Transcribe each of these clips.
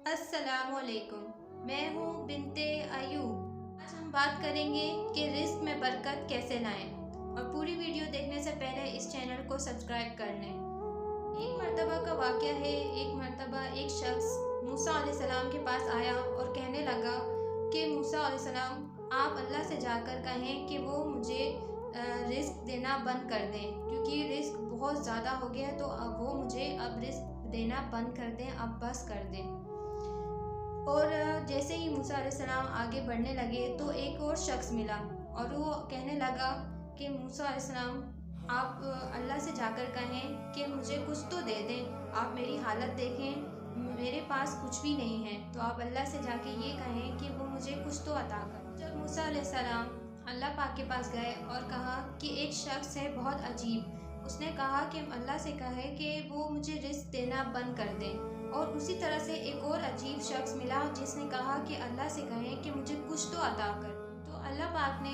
अस्सलाम वालेकुम। मैं हूँ बिनते अयूब। आज हम बात करेंगे कि रिस्क में बरकत कैसे लाएं, और पूरी वीडियो देखने से पहले इस चैनल को सब्सक्राइब कर लें। एक मर्तबा का वाक़या है। एक मर्तबा एक शख्स मूसा अलैहिस्सलाम के पास आया और कहने लगा कि मूसा अलैहिस्सलाम, आप अल्लाह से जाकर कहें कि वो मुझे रिस्क देना बंद कर दें, क्योंकि रिस्क बहुत ज़्यादा हो गया है, तो अब वो मुझे अब रिस्क देना बंद कर दें, अब बस कर दें। और जैसे ही मूसा अलैहिस्सलाम आगे बढ़ने लगे तो एक और शख्स मिला और वो कहने लगा कि मूसा अलैहिस्सलाम, आप अल्लाह से जाकर कहें कि मुझे कुछ तो दे दें, आप मेरी हालत देखें, मेरे पास कुछ भी नहीं है, तो आप अल्लाह से जाके ये कहें कि वो मुझे कुछ तो अता कर। जब मूसा अलैहिस्सलाम अल्लाह पाक के पास गए और कहा कि एक शख्स है बहुत अजीब, उसने कहा कि अल्लाह से कहे कि वो मुझे रिस्क देना बंद कर दें। और उसी तरह से एक और अजीब शख्स मिला जिसने कहा कि अल्लाह से कहें कि मुझे कुछ तो अता कर। तो अल्लाह पाक ने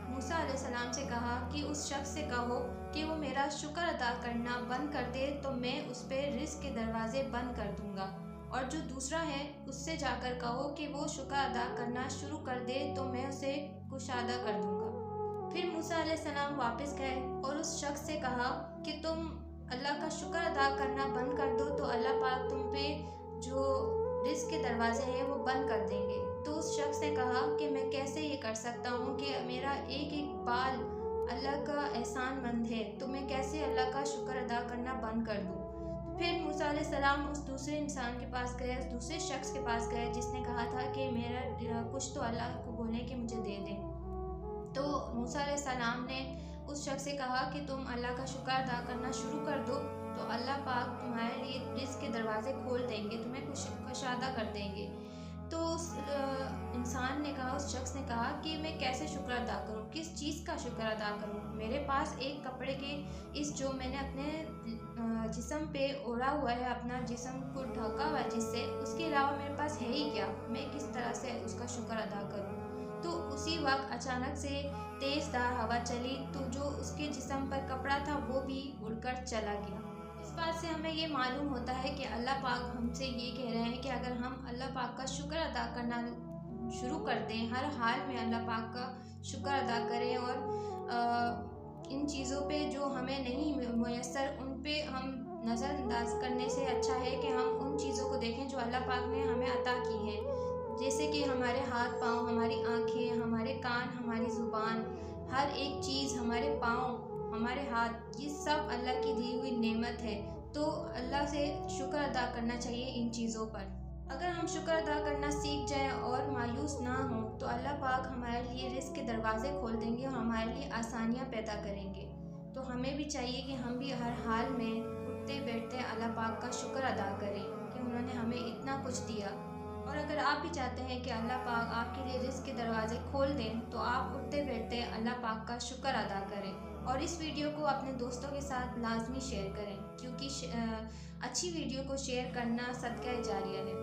मूसा अलैहिस्सलाम से कहा कि उस शख्स से कहो कि वो मेरा शुक्र अदा करना बंद कर दे, तो मैं उस पर रिस्क के दरवाज़े बंद कर दूंगा। और जो दूसरा है उससे जाकर कहो कि वो शुक्र अदा करना शुरू कर दे, तो मैं उसे कुशादा कर दूंगा। फिर मूसा अलैहिस्सलाम वापस गए और उस शख्स से कहा कि तुम अल्लाह का शुक्र अदा करना बंद कर दो, तो अल्लाह पाक तुम पे जो रिस्क के दरवाजे हैं वो बंद कर देंगे। तो उस शख्स ने कहा कि मैं कैसे ये कर सकता हूँ कि मेरा एक एक बाल अल्लाह का एहसान मंद है, तो मैं कैसे अल्लाह का शुक्र अदा करना बंद कर दूँ। फिर मूसा अलैहिस्सलाम उस दूसरे इंसान के पास गए, उस दूसरे शख्स के पास गए जिसने कहा था कि मेरा कुछ तो अल्लाह को बोले कि मुझे दे दें। तो मूसा अलैहिस्सलाम ने उस शख्स से कहा कि तुम अल्लाह का शुक्र अदा करना शुरू कर दो, तो अल्लाह पाक तुम्हारे लिए रिज़्क़ के दरवाज़े खोल देंगे, तुम्हें कुशादा कर देंगे। तो उस इंसान ने कहा, उस शख्स ने कहा कि मैं कैसे शुक्र अदा करूं, किस चीज़ का शुक्र अदा करूं? मेरे पास एक कपड़े के इस जो मैंने अपने जिस्म पे ओढ़ा हुआ है, अपना जिस्म को ढका हुआ है जिससे, उसके अलावा मेरे पास है ही क्या? मैं किस तरह से उसका शुक्र अदा करूं? तो उसी वक्त अचानक से तेज धार हवा चली, तो जो उसके जिस्म पर कपड़ा था वो भी उड़कर चला गया। इस बात से हमें ये मालूम होता है कि अल्लाह पाक हमसे ये कह रहे हैं कि अगर हम अल्लाह पाक का शुक्र अदा करना शुरू कर दें, हर हाल में अल्लाह पाक का शुक्र अदा करें, और इन चीज़ों पे जो हमें नहीं मुयस्सर उन पे हम नज़रअंदाज करने से अच्छा है कि हम उन चीज़ों को देखें जो अल्लाह पाक ने हमें अता की हैं। जैसे कि हमारे हाथ पाँव, हमारी आँखें, हमारे कान, हमारी ज़ुबान, हर एक चीज़, हमारे पाँव, हमारे हाथ, ये सब अल्लाह की दी हुई नेमत है। तो अल्लाह से शुक्र अदा करना चाहिए इन चीज़ों पर। अगर हम शुक्र अदा करना सीख जाएं और मायूस ना हों, तो अल्लाह पाक हमारे लिए रिज़्क़ के दरवाज़े खोल देंगे और हमारे लिए आसानियाँ पैदा करेंगे। तो हमें भी चाहिए कि हम भी हर हाल में उठते बैठते अल्लाह पाक का शुक्र अदा करें कि उन्होंने हमें इतना कुछ दिया। और अगर आप भी चाहते हैं कि अल्लाह पाक आपके लिए रिज़्क़ के दरवाज़े खोल दें, तो आप उठते बैठते अल्लाह पाक का शुक्र अदा करें। और इस वीडियो को अपने दोस्तों के साथ लाजमी शेयर करें, क्योंकि अच्छी वीडियो को शेयर करना सदका जारिया है।